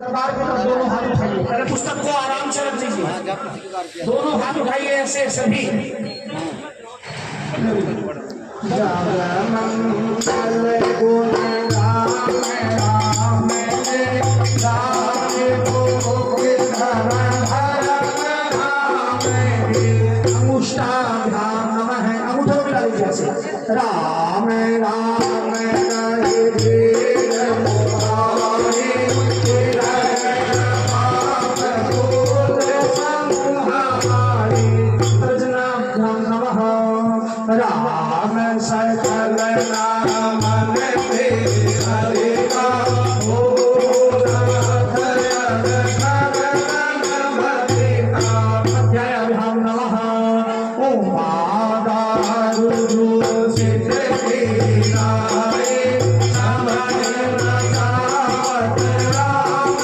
दरबार की तरफ दोनों हाथ उठाइए, पहले पुस्तक को आराम से रख दीजिए, दोनों हाथ उठाइए ऐसे सभी। अंगूठा नमः है, अंगूठा भी डालिए जैसे राम